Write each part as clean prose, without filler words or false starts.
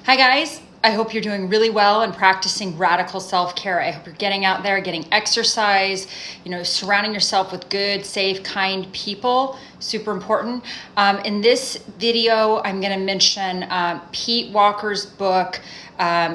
Hi guys, I hope you're doing really well and practicing radical self-care. I hope you're getting out there, getting exercise, surrounding yourself with good, safe, kind people. Super important. In this video, I'm going to mention Pete Walker's book,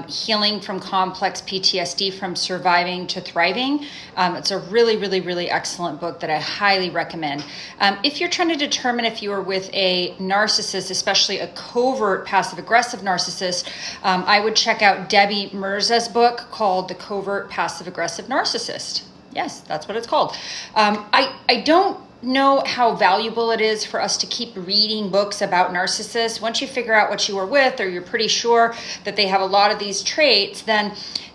Healing from Complex PTSD from Surviving to Thriving. It's a really, really, really excellent book that I highly recommend. If you're trying to determine if you are with a narcissist, especially a covert passive-aggressive narcissist, I would check out Debbie Mirza's book called The Covert Passive-Aggressive Narcissist. Yes, that's what it's called. I don't know how valuable it is for us to keep reading books about narcissists. Once you figure out what you are with, or you're pretty sure that they have a lot of these traits, then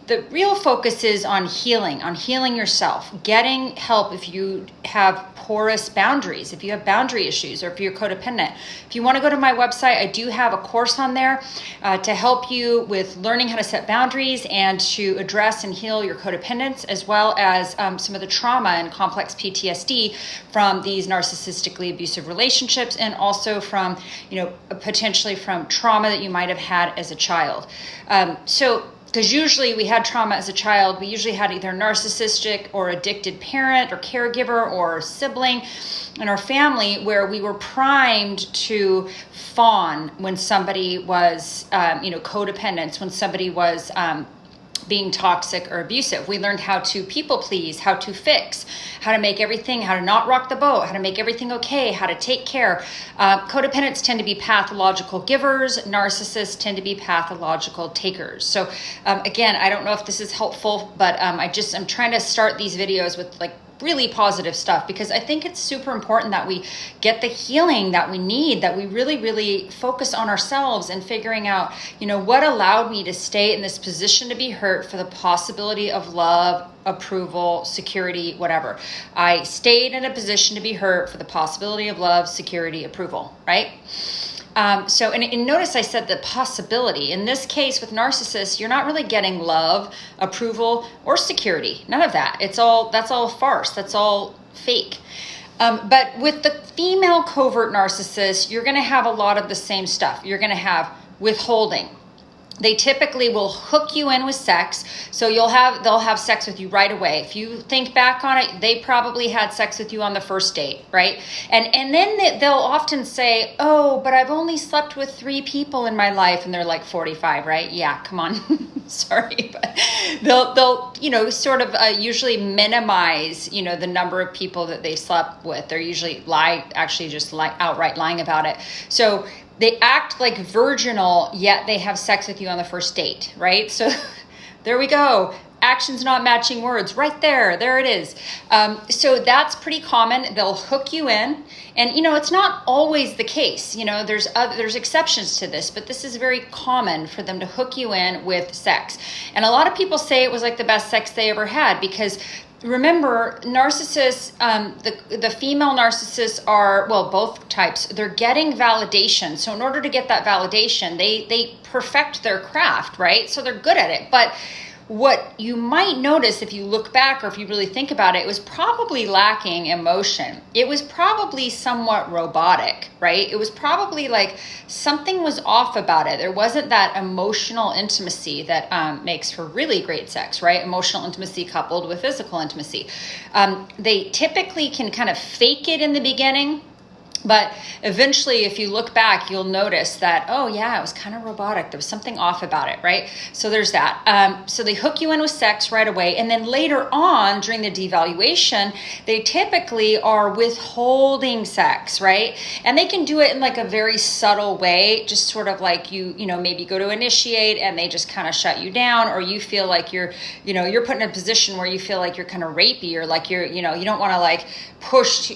the real focus is on healing yourself, getting help if you have porous boundaries, if you have boundary issues, or if you're codependent. If you want to go to my website, I do have a course on there to help you with learning how to set boundaries and to address and heal your codependence, as well as some of the trauma and complex PTSD from these narcissistically abusive relationships, and also from, potentially from trauma that you might have had as a child. Because usually we had trauma as a child, we usually had either narcissistic or addicted parent or caregiver or sibling in our family where we were primed to fawn when somebody was, codependent, when somebody was being toxic or abusive. We learned how to people please, how to fix, how to make everything, how to not rock the boat, how to make everything okay, how to take care. Codependents tend to be pathological givers. Narcissists tend to be pathological takers. So again, I don't know if this is helpful, but I'm trying to start these videos with really positive stuff, because I think it's super important that we get the healing that we need, that we really, really focus on ourselves and figuring out, what allowed me to stay in this position to be hurt for the possibility of love, approval, security, whatever. I stayed in a position to be hurt for the possibility of love, security, approval, right? And notice I said the possibility. In this case with narcissists, you're not really getting love, approval, or security. None of that. That's all farce. That's all fake. But with the female covert narcissist, you're going to have a lot of the same stuff. You're going to have withholding. They typically will hook you in with sex, so they'll have sex with you right away. If you think back on it, they probably had sex with you on the first date, right? And then they'll often say, "Oh, but I've only slept with 3 people in my life," and they're like 45, right? Yeah, come on, sorry, but they'll usually minimize the number of people that they slept with. They're usually outright lying about it. So they act like virginal, yet they have sex with you on the first date, right? So there we go. Actions not matching words, right there. There it is. So that's pretty common. They'll hook you in. And, it's not always the case. There's exceptions to this, but this is very common for them to hook you in with sex. And a lot of people say it was like the best sex they ever had, because remember, narcissists, the female narcissists are, both types, they're getting validation. So in order to get that validation, they perfect their craft, right? So they're good at it. But what you might notice if you look back, or if you really think about it, was probably lacking emotion. It was probably somewhat robotic, right? It was probably like something was off about it. There wasn't that emotional intimacy that makes for really great sex, right? Emotional intimacy coupled with physical intimacy. They typically can kind of fake it in the beginning. But eventually, if you look back, you'll notice that, oh yeah, it was kind of robotic. There was something off about it, right? So there's that. So they hook you in with sex right away. And then later on, during the devaluation, they typically are withholding sex, right? And they can do it in like a very subtle way, just sort of like maybe go to initiate and they just kind of shut you down, or you feel like you're put in a position where you feel like you're kind of rapey, or like you don't want to like push,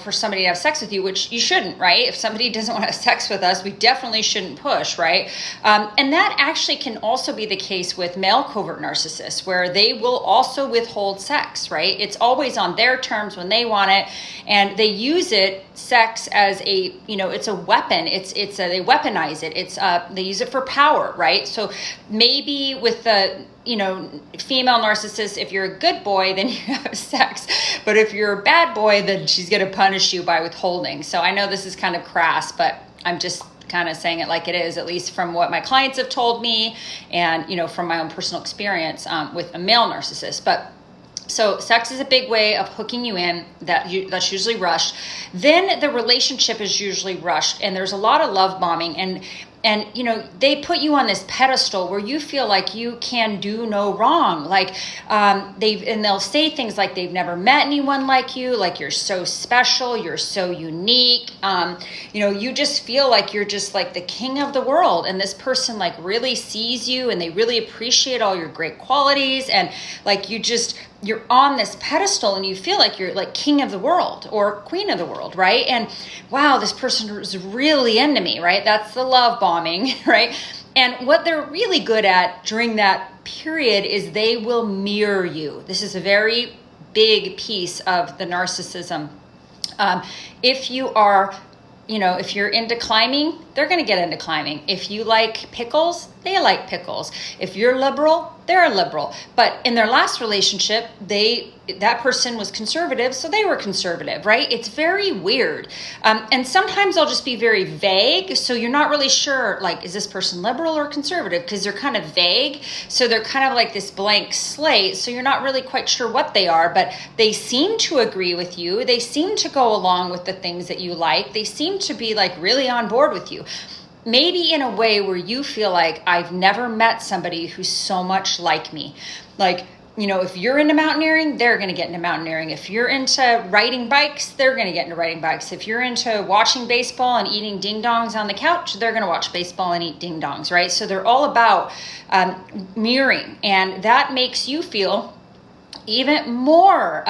for somebody to have sex with you, which you shouldn't, right? If somebody doesn't want to have sex with us, we definitely shouldn't push, right? And that actually can also be the case with male covert narcissists, where they will also withhold sex, right? It's always on their terms when they want it, and they use sex as a, it's a weapon. They weaponize it. They use it for power, right? So maybe with the female narcissist, if you're a good boy, then you have sex. But if you're a bad boy, then she's going to punish you by withholding. So I know this is kind of crass, but I'm just kind of saying it like it is, at least from what my clients have told me and, from my own personal experience with a male narcissist. But so sex is a big way of hooking you in that's usually rushed. Then the relationship is usually rushed, and there's a lot of love bombing, and they put you on this pedestal where you feel like you can do no wrong. Like they'll say things like they've never met anyone like you, like you're so special, you're so unique. You just feel like you're just like the king of the world, and this person like really sees you, and they really appreciate all your great qualities, and like you're on this pedestal, and you feel like you're like king of the world or queen of the world, right? And wow, this person is really into me, right? That's the love bombing, right? And what they're really good at during that period is they will mirror you. This is a very big piece of the narcissism. If you are, if you're into climbing, they're going to get into climbing. If you like pickles, they like pickles. If you're liberal, they're liberal. But in their last relationship, that person was conservative, so they were conservative, right? It's very weird. And sometimes I'll just be very vague, so you're not really sure, like, is this person liberal or conservative? Because they're kind of vague, so they're kind of like this blank slate, so you're not really quite sure what they are, but they seem to agree with you. They seem to go along with the things that you like. They seem to be like really on board with you. Maybe in a way where you feel like, I've never met somebody who's so much like me. Like, if you're into mountaineering, they're going to get into mountaineering. If you're into riding bikes, they're going to get into riding bikes. If you're into watching baseball and eating ding-dongs on the couch, they're going to watch baseball and eat ding-dongs, right? So they're all about mirroring. And that makes you feel even more,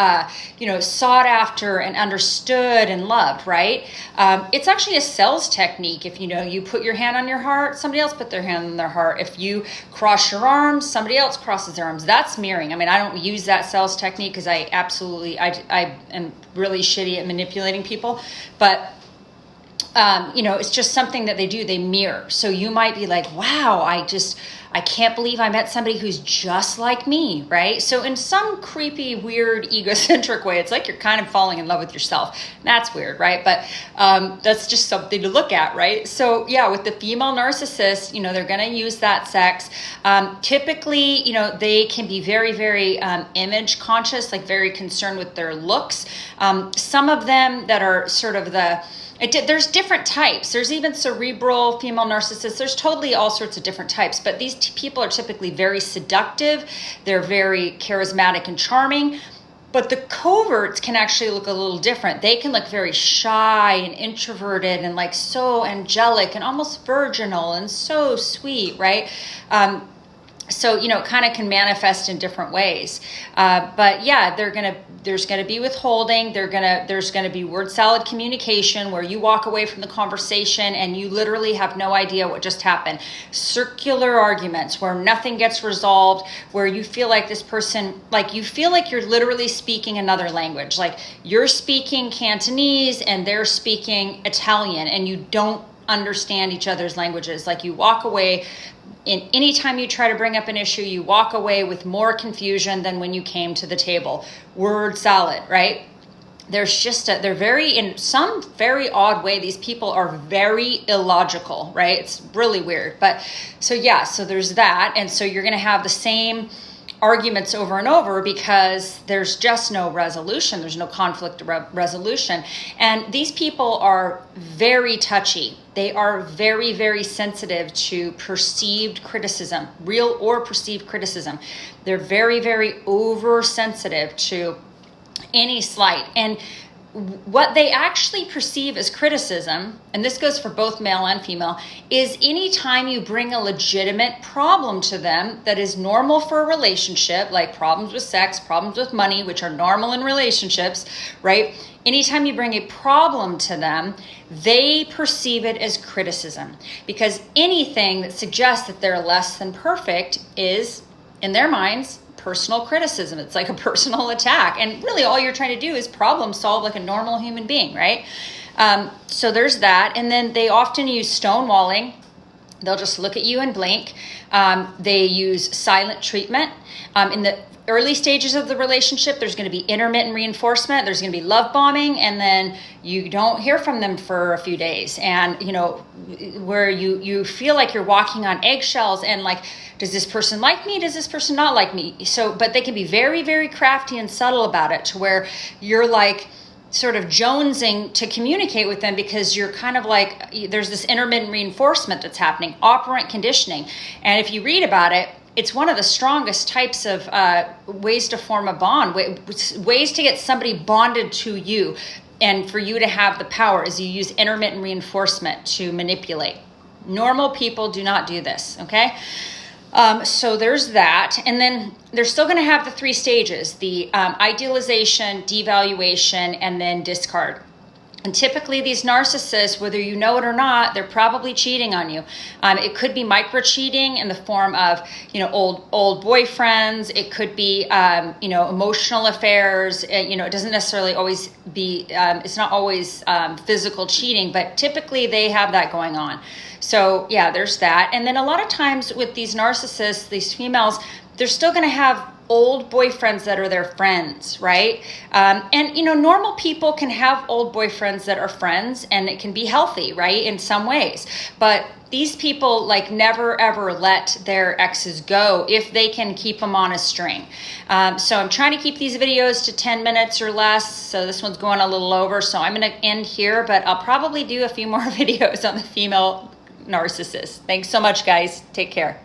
sought after and understood and loved, right? It's actually a sales technique. If, you put your hand on your heart, somebody else put their hand on their heart. If you cross your arms, somebody else crosses their arms. That's mirroring. I mean, I don't use that sales technique because I am really shitty at manipulating people, but it's just something that they do. They mirror. So you might be like, wow, I can't believe I met somebody who's just like me, right? So in some creepy, weird, egocentric way, it's like you're kind of falling in love with yourself. That's weird, right? But that's just something to look at, right? So yeah, with the female narcissist, they're going to use that sex. Typically, they can be very, very image conscious, like very concerned with their looks. Some of them that are sort of there's different types. There's even cerebral female narcissists. There's totally all sorts of different types. But these people are typically very seductive. They're very charismatic and charming. But the coverts can actually look a little different. They can look very shy and introverted and like so angelic and almost virginal and so sweet, right? So, it kind of can manifest in different ways. But yeah, there's going to be withholding. There's going to be word salad communication where you walk away from the conversation and you literally have no idea what just happened. Circular arguments where nothing gets resolved, where you feel like this person, like you feel like you're literally speaking another language. Like you're speaking Cantonese and they're speaking Italian and you don't understand each other's languages. Like you walk away. And anytime you try to bring up an issue, you walk away with more confusion than when you came to the table. Word salad, right? They're very, in some very odd way, these people are very illogical, right? It's really weird. But so there's that. And so you're going to have the same arguments over and over because there's just no resolution. There's no conflict resolution. And these people are very touchy. They are very, very sensitive to perceived criticism, real or perceived criticism. They're very, very oversensitive to any slight. And what they actually perceive as criticism, and this goes for both male and female, is anytime you bring a legitimate problem to them that is normal for a relationship, like problems with sex, problems with money, which are normal in relationships, right? Anytime you bring a problem to them, they perceive it as criticism, because anything that suggests that they're less than perfect is, in their minds, personal criticism. It's like a personal attack. And really all you're trying to do is problem solve like a normal human being, right? So there's that. And then they often use stonewalling. They'll just look at you and blink. They use silent treatment. In the early stages of the relationship, there's going to be intermittent reinforcement. There's going to be love bombing, and then you don't hear from them for a few days. And, you know, where you feel like you're walking on eggshells and like, does this person like me? Does this person not like me? So, but they can be very, very crafty and subtle about it, to where you're like sort of jonesing to communicate with them, because you're kind of like, there's this intermittent reinforcement that's happening, operant conditioning. And if you read about it, it's one of the strongest types of ways to form a bond, ways to get somebody bonded to you, and for you to have the power, is you use intermittent reinforcement to manipulate. Normal people do not do this, okay? So there's that. And then they're still going to have the 3 stages, the idealization, devaluation, and then discard. And typically these narcissists, whether you know it or not, they're probably cheating on you. It could be micro cheating in the form of, you know, old boyfriends. It could be, you know, emotional affairs. You know, it doesn't necessarily always be, it's not always physical cheating, but typically they have that going on. So yeah, there's that. And then a lot of times with these narcissists, these females, they're still going to have old boyfriends that are their friends, right? And, you know, normal people can have old boyfriends that are friends, and it can be healthy, right, in some ways. But these people like never ever let their exes go if they can keep them on a string. So I'm trying to keep these videos to 10 minutes or less. So this one's going a little over. So I'm going to end here, but I'll probably do a few more videos on the female narcissists. Thanks so much, guys. Take care.